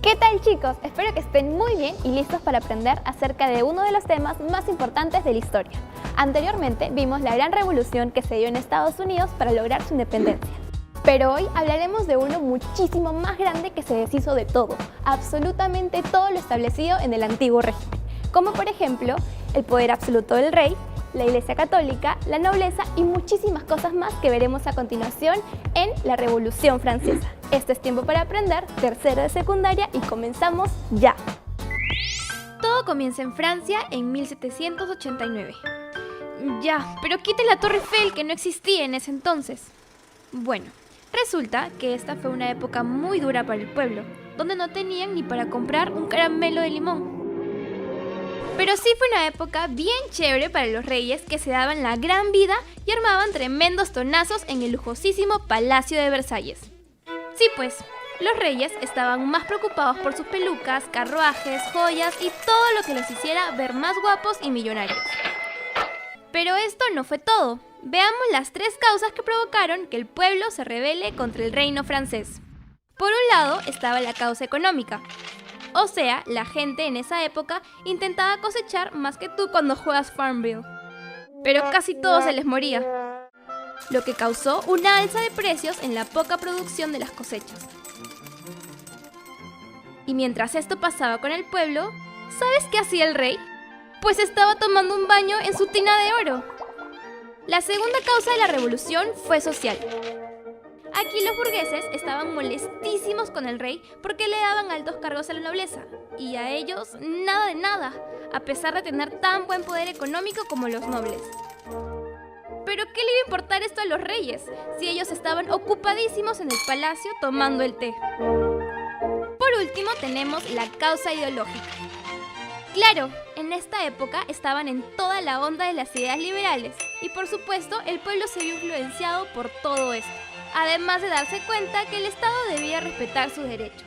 ¿Qué tal, chicos? Espero que estén muy bien y listos para aprender acerca de uno de los temas más importantes de la historia. Anteriormente vimos la gran revolución que se dio en Estados Unidos para lograr su independencia. Pero hoy hablaremos de uno muchísimo más grande que se deshizo de todo, absolutamente todo lo establecido en el antiguo régimen, como por ejemplo el poder absoluto del rey, la Iglesia Católica, la nobleza y muchísimas cosas más que veremos a continuación en la Revolución Francesa. Este es Tiempo para Aprender, tercero de secundaria, y comenzamos ya. Todo comienza en Francia en 1789. Ya, pero quite la Torre Eiffel, que no existía en ese entonces. Bueno, resulta que esta fue una época muy dura para el pueblo, donde no tenían ni para comprar un caramelo de limón. Pero sí fue una época bien chévere para los reyes, que se daban la gran vida y armaban tremendos tonazos en el lujosísimo Palacio de Versalles. Sí pues, los reyes estaban más preocupados por sus pelucas, carruajes, joyas y todo lo que los hiciera ver más guapos y millonarios. Pero esto no fue todo. Veamos las 3 causas que provocaron que el pueblo se rebele contra el reino francés. Por un lado estaba la causa económica. O sea, la gente en esa época intentaba cosechar más que tú cuando juegas Farmville. Pero casi todo se les moría, lo que causó una alza de precios en la poca producción de las cosechas. Y mientras esto pasaba con el pueblo, ¿sabes qué hacía el rey? Pues estaba tomando un baño en su tina de oro. La segunda causa de la revolución fue social. Aquí los burgueses estaban molestísimos con el rey porque le daban altos cargos a la nobleza, y a ellos nada de nada, a pesar de tener tan buen poder económico como los nobles. ¿Pero qué le iba a importar esto a los reyes, si ellos estaban ocupadísimos en el palacio tomando el té? Por último tenemos la causa ideológica. Claro, en esta época estaban en toda la onda de las ideas liberales, y por supuesto el pueblo se vio influenciado por todo esto, además de darse cuenta que el Estado debía respetar sus derechos.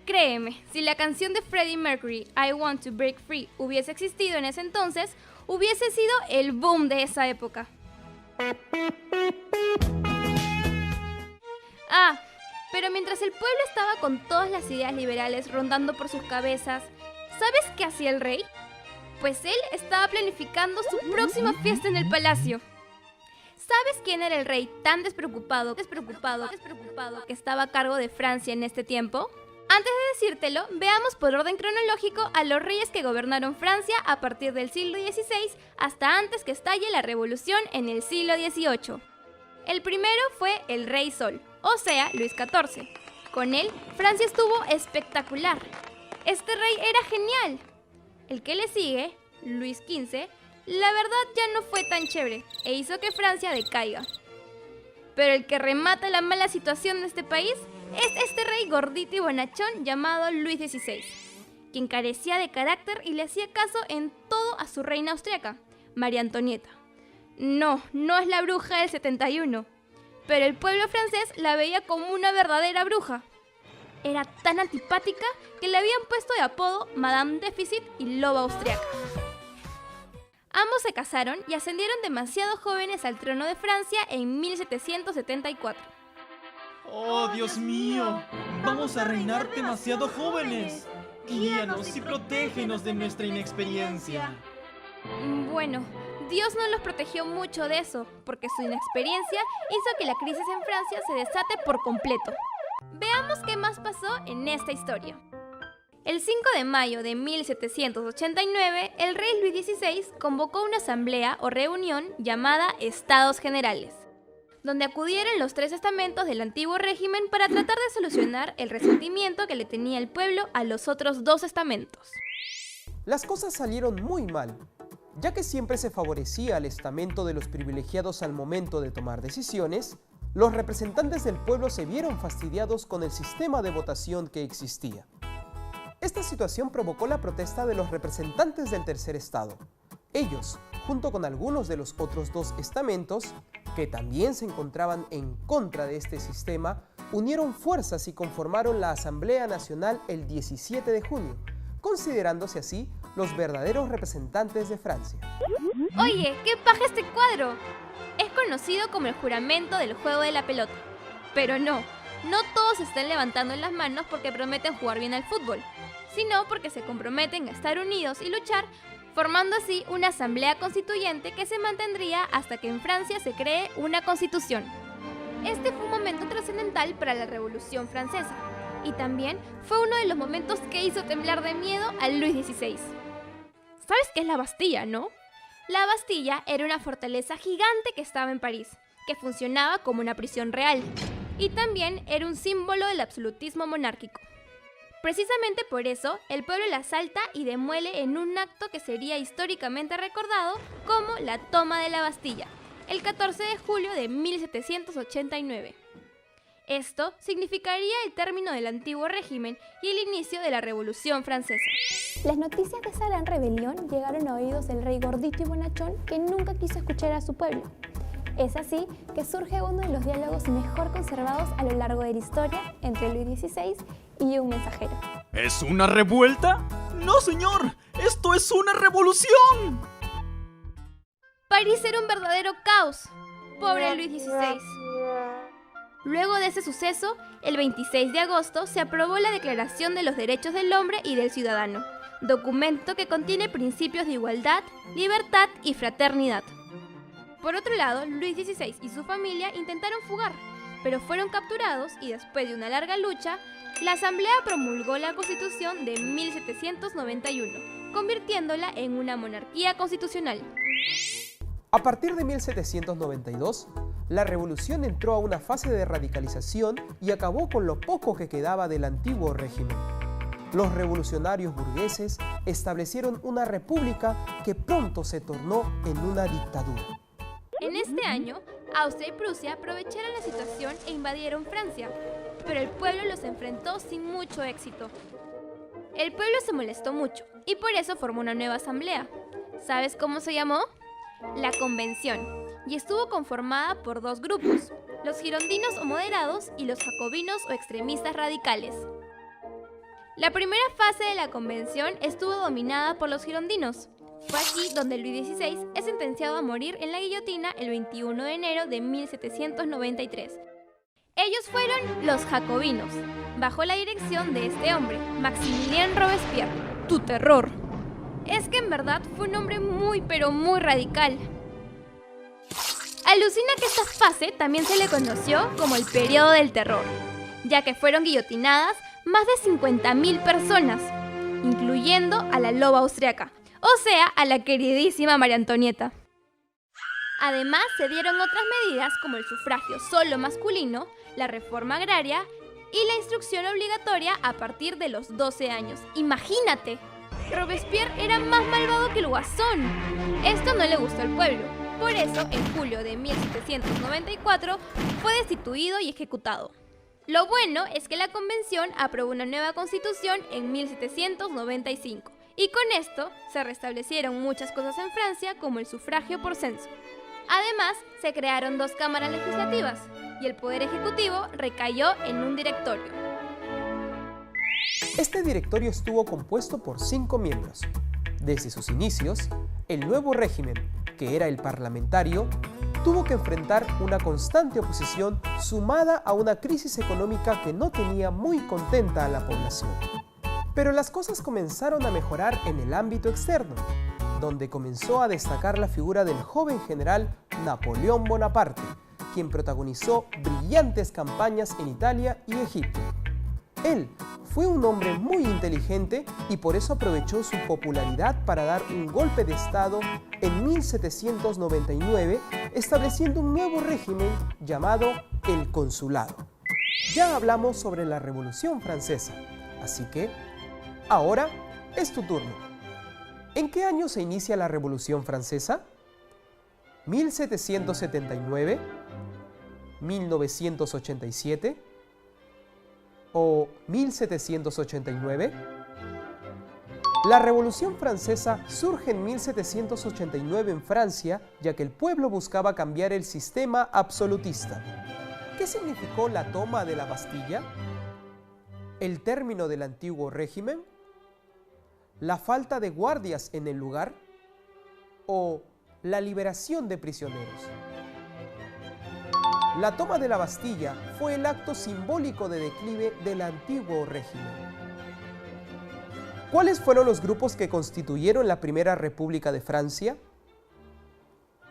Créeme, si la canción de Freddie Mercury, I Want to Break Free, hubiese existido en ese entonces, hubiese sido el boom de esa época. Pero mientras el pueblo estaba con todas las ideas liberales rondando por sus cabezas, ¿sabes qué hacía el rey? Pues él estaba planificando su próxima fiesta en el palacio. ¿Sabes quién era el rey tan despreocupado que estaba a cargo de Francia en este tiempo? Antes de decírtelo, veamos por orden cronológico a los reyes que gobernaron Francia a partir del siglo XVI hasta antes que estalle la revolución en el siglo XVIII. El primero fue el Rey Sol, o sea, Luis XIV. Con él, Francia estuvo espectacular. Este rey era genial. El que le sigue, Luis XV, la verdad ya no fue tan chévere e hizo que Francia decaiga. Pero el que remata la mala situación de este país es este rey gordito y bonachón llamado Luis XVI, quien carecía de carácter y le hacía caso en todo a su reina austriaca, María Antonieta. No es la bruja del 71, pero el pueblo francés la veía como una verdadera bruja. Era tan antipática que le habían puesto de apodo Madame Déficit y Loba Austriaca. Ambos se casaron y ascendieron demasiado jóvenes al trono de Francia en 1774. ¡Oh, Dios mío! ¡Vamos a reinar demasiado jóvenes! Guíanos y protégenos de nuestra inexperiencia. Bueno, Dios no los protegió mucho de eso, porque su inexperiencia hizo que la crisis en Francia se desate por completo. Veamos qué más pasó en esta historia. El 5 de mayo de 1789, el rey Luis XVI convocó una asamblea o reunión llamada Estados Generales, donde acudieron los 3 estamentos del antiguo régimen para tratar de solucionar el resentimiento que le tenía el pueblo a los otros 2 estamentos. Las cosas salieron muy mal, ya que siempre se favorecía al estamento de los privilegiados al momento de tomar decisiones. Los representantes del pueblo se vieron fastidiados con el sistema de votación que existía. Esta situación provocó la protesta de los representantes del tercer estado. Ellos, junto con algunos de los otros 2 estamentos, que también se encontraban en contra de este sistema, unieron fuerzas y conformaron la Asamblea Nacional el 17 de junio, considerándose así los verdaderos representantes de Francia. Oye, ¿qué paja este cuadro? Es conocido como el juramento del juego de la pelota. Pero no no todos están levantando las manos porque prometen jugar bien al fútbol, sino porque se comprometen a estar unidos y luchar, formando así una asamblea constituyente que se mantendría hasta que en Francia se cree una constitución. Este fue un momento trascendental para la Revolución Francesa y también fue uno de los momentos que hizo temblar de miedo a Luis XVI. ¿Sabes qué es la Bastilla, no? La Bastilla era una fortaleza gigante que estaba en París, que funcionaba como una prisión real, y también era un símbolo del absolutismo monárquico. Precisamente por eso, el pueblo la asalta y demuele en un acto que sería históricamente recordado como la toma de la Bastilla, el 14 de julio de 1789. Esto significaría el término del antiguo régimen y el inicio de la Revolución Francesa. Las noticias de esa gran rebelión llegaron a oídos del rey gordito y bonachón que nunca quiso escuchar a su pueblo. Es así que surge uno de los diálogos mejor conservados a lo largo de la historia entre Luis XVI y un mensajero. ¿Es una revuelta? ¡No, señor! ¡Esto es una revolución! París era un verdadero caos. Pobre Luis XVI. Luego de ese suceso, el 26 de agosto se aprobó la Declaración de los Derechos del Hombre y del Ciudadano, documento que contiene principios de igualdad, libertad y fraternidad. Por otro lado, Luis XVI y su familia intentaron fugar, pero fueron capturados y después de una larga lucha, la Asamblea promulgó la Constitución de 1791, convirtiéndola en una monarquía constitucional. A partir de 1792, la revolución entró a una fase de radicalización y acabó con lo poco que quedaba del antiguo régimen. Los revolucionarios burgueses establecieron una república que pronto se tornó en una dictadura. En este año, Austria y Prusia aprovecharon la situación e invadieron Francia, pero el pueblo los enfrentó sin mucho éxito. El pueblo se molestó mucho y por eso formó una nueva asamblea. ¿Sabes cómo se llamó? La Convención, y estuvo conformada por dos grupos, los girondinos o moderados y los jacobinos o extremistas radicales. La primera fase de la Convención estuvo dominada por los girondinos. Fue aquí donde Luis XVI es sentenciado a morir en la guillotina el 21 de enero de 1793. Ellos fueron los jacobinos, bajo la dirección de este hombre, Maximilien Robespierre, tu terror. Es que en verdad fue un hombre muy pero muy radical. Alucina que esta fase también se le conoció como el periodo del terror, ya que fueron guillotinadas más de 50.000 personas, incluyendo a la loba austriaca, o sea, a la queridísima María Antonieta. Además, se dieron otras medidas como el sufragio solo masculino, la reforma agraria y la instrucción obligatoria a partir de los 12 años. ¡Imagínate! Robespierre era más malvado que el Guasón. Esto no le gustó al pueblo. Por eso, en julio de 1794, fue destituido y ejecutado. Lo bueno es que la Convención aprobó una nueva constitución en 1795. Y con esto se restablecieron muchas cosas en Francia como el sufragio por censo. Además, se crearon dos cámaras legislativas y el poder ejecutivo recayó en un directorio. Este directorio estuvo compuesto por 5 miembros. Desde sus inicios, el nuevo régimen, que era el parlamentario, tuvo que enfrentar una constante oposición sumada a una crisis económica que no tenía muy contenta a la población. Pero las cosas comenzaron a mejorar en el ámbito externo, donde comenzó a destacar la figura del joven general Napoleón Bonaparte, quien protagonizó brillantes campañas en Italia y Egipto. Él fue un hombre muy inteligente y por eso aprovechó su popularidad para dar un golpe de Estado en 1799, estableciendo un nuevo régimen llamado el Consulado. Ya hablamos sobre la Revolución Francesa, así que ahora es tu turno. ¿En qué año se inicia la Revolución Francesa? ¿1779? ¿1987? ¿O 1789? La Revolución Francesa surge en 1789 en Francia, ya que el pueblo buscaba cambiar el sistema absolutista. ¿Qué significó la toma de la Bastilla? ¿El término del antiguo régimen? ¿La falta de guardias en el lugar? ¿O la liberación de prisioneros? La toma de la Bastilla fue el acto simbólico de declive del antiguo régimen. ¿Cuáles fueron los grupos que constituyeron la Primera República de Francia?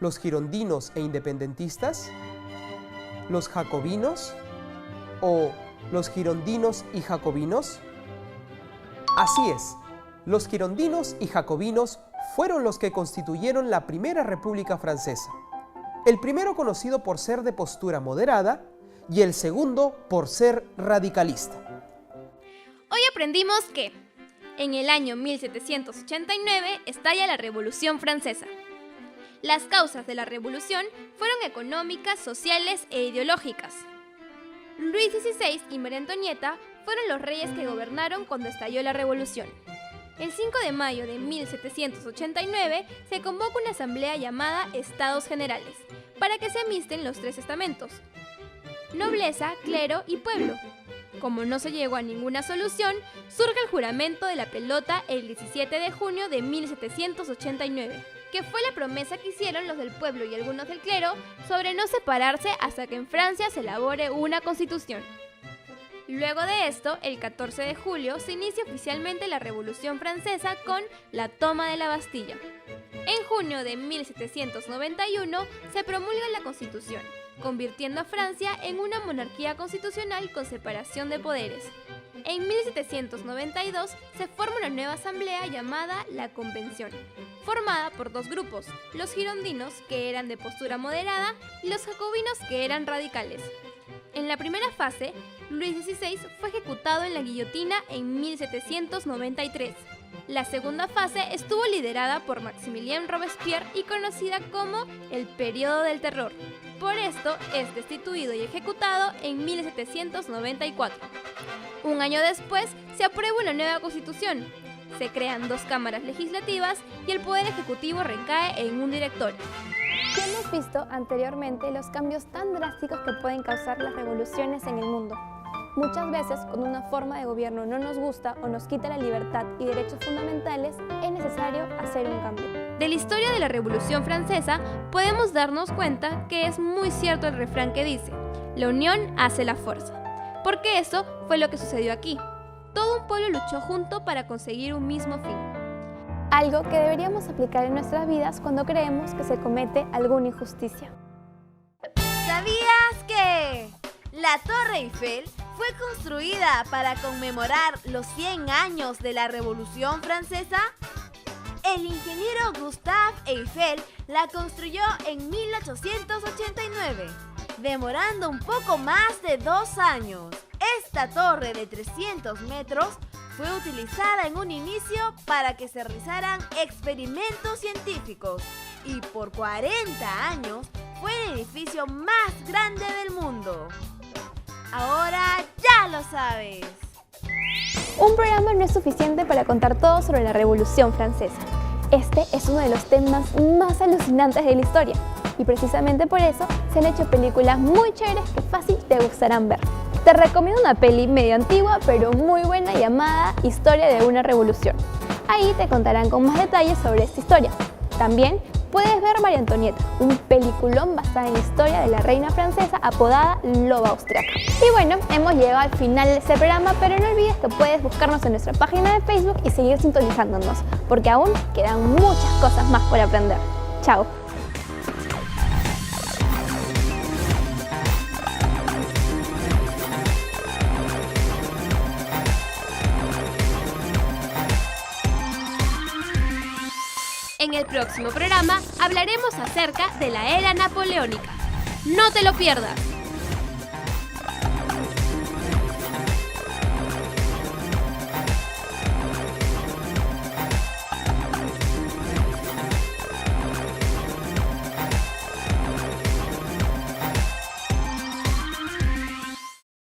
¿Los girondinos e independentistas? ¿Los jacobinos? ¿O los girondinos y jacobinos? Así es, los girondinos y jacobinos fueron los que constituyeron la Primera República Francesa. El primero conocido por ser de postura moderada y el segundo por ser radicalista. Hoy aprendimos que en el año 1789 estalla la Revolución Francesa. Las causas de la revolución fueron económicas, sociales e ideológicas. Luis XVI y María Antonieta fueron los reyes que gobernaron cuando estalló la revolución. El 5 de mayo de 1789 se convoca una asamblea llamada Estados Generales para que se amisten los tres estamentos: nobleza, clero y pueblo. Como no se llegó a ninguna solución, surge el juramento de la pelota el 17 de junio de 1789, que fue la promesa que hicieron los del pueblo y algunos del clero sobre no separarse hasta que en Francia se elabore una constitución. Luego de esto, el 14 de julio se inicia oficialmente la Revolución Francesa con la toma de la Bastilla. En junio de 1791 se promulga la Constitución, convirtiendo a Francia en una monarquía constitucional con separación de poderes. En 1792 se forma una nueva asamblea llamada la Convención, formada por dos grupos, los girondinos, que eran de postura moderada, y los jacobinos, que eran radicales. En la primera fase, Luis XVI fue ejecutado en la guillotina en 1793. La segunda fase estuvo liderada por Maximilien Robespierre y conocida como el Período del Terror. Por esto es destituido y ejecutado en 1794. Un año después se aprueba una nueva constitución. Se crean dos cámaras legislativas y el poder ejecutivo recae en un directorio. Ya hemos visto anteriormente los cambios tan drásticos que pueden causar las revoluciones en el mundo. Muchas veces, cuando una forma de gobierno no nos gusta o nos quita la libertad y derechos fundamentales, es necesario hacer un cambio. De la historia de la Revolución Francesa podemos darnos cuenta que es muy cierto el refrán que dice: la unión hace la fuerza. Porque eso fue lo que sucedió aquí. Todo un pueblo luchó junto para conseguir un mismo fin. Algo que deberíamos aplicar en nuestras vidas cuando creemos que se comete alguna injusticia. ¿Sabías que la Torre Eiffel fue construida para conmemorar los 100 años de la Revolución Francesa? El ingeniero Gustave Eiffel la construyó en 1889, demorando un poco más de 2 años. Esta torre de 300 metros fue utilizada en un inicio para que se realizaran experimentos científicos y por 40 años fue el edificio más grande del mundo. Ahora ya lo sabes. Un programa no es suficiente para contar todo sobre la Revolución Francesa. Este es uno de los temas más alucinantes de la historia y precisamente por eso se han hecho películas muy chéveres que fácil te gustarán ver. Te recomiendo una peli medio antigua pero muy buena llamada Historia de una Revolución. Ahí te contarán con más detalles sobre esta historia. También puedes ver María Antonieta, un peliculón basado en la historia de la reina francesa apodada Loba Austriaca. Y bueno, hemos llegado al final de este programa, pero no olvides que puedes buscarnos en nuestra página de Facebook y seguir sintonizándonos, porque aún quedan muchas cosas más por aprender. ¡Chao! En el próximo programa hablaremos acerca de la era napoleónica. ¡No te lo pierdas!